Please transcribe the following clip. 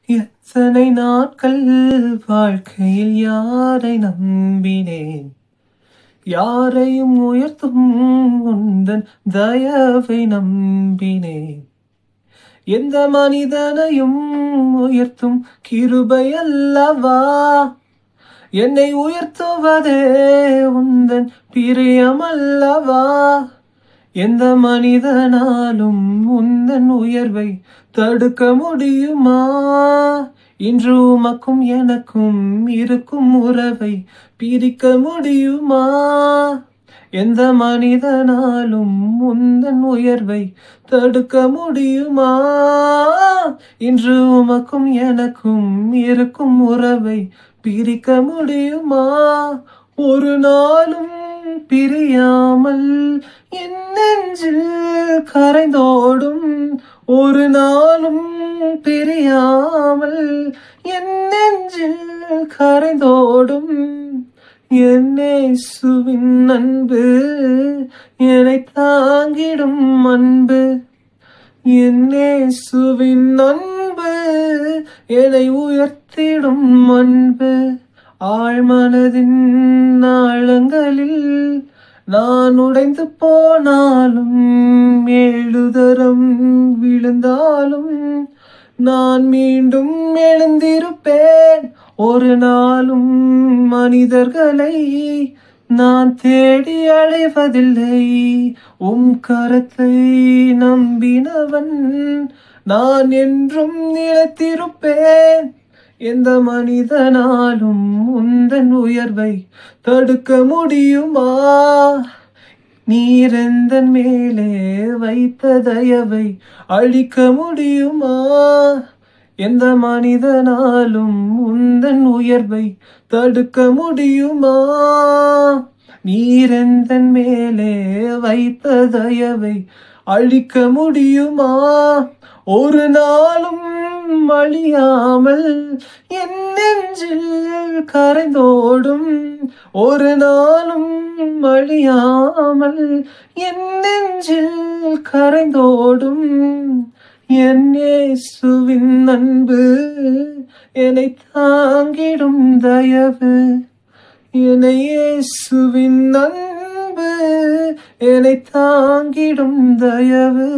எத்தனை நாட்கள் வாழ்க்கையில் யாரை நம்பினேன், யாரையும் உயர்த்தும் உந்தன் தயவை நம்பினேன். எந்த மனிதனையும் உயர்த்தும் கிருபை அல்லவா, என்னை உயர்த்துவதே உந்தன் பிரியமல்லவா. எந்த மனிதனாலும் உந்தன் உயர்வை தடுக்க முடியுமா? இன்று உமக்கும் எனக்கும் இருக்கும் உறவை பிரிக்க முடியுமா? எந்த மனிதனாலும் உந்தன் உயர்வை தடுக்க முடியுமா? இன்று உமக்கும் எனக்கும் இருக்கும் உறவை பிரிக்க முடியுமா? ஒரு நாளும் பிரியாமல் என் நெஞ்சில் கரைந்தோடும், ஒரு நாளும் பிரியாமல் என் நெஞ்சில் கரைந்தோடும் என் இயேசுவின் அன்பு, என்னை தாங்கிடும் அன்பு. என் இயேசுவின் அன்பு என்னை உயர்த்திடும் அன்பு. ஆழ்மனதின் ஆழங்களில் நான் உடைந்து போனாலும், 7 தரம் விழுந்தாலும் நான் மீண்டும் எழுந்திருப்பேன். ஒரு நாளும் மனிதர்களை நான் தேடி அழைவதில்லை, உம் கரத்தை நம்பினவன் நான் என்றும் நிலைத்திருப்பேன். எந்த மனிதனாலும் உந்தன் உயர்வை தடுக்க முடியுமா? நீர் எந்தன் மேலே வைத்த தயவை அழிக்க முடியுமா? எந்த மனிதனாலும் உந்தன் உயர்வை தடுக்க முடியுமா? நீர் எந்தன் மேலே வைத்த தயவை அழிக்க முடியுமா? ஒரு நாளும் அழியாமல் என் நெஞ்சில் கரைந்தோடும், ஒரு நாளும் அழியாமல் என் நெஞ்சில் கரைந்தோடும் என் இயேசுவின் அன்பு, என்னை தாங்கிடும் தயவு. என் இயேசுவின் அன்பு என்னை தாங்கிடும் தயவு.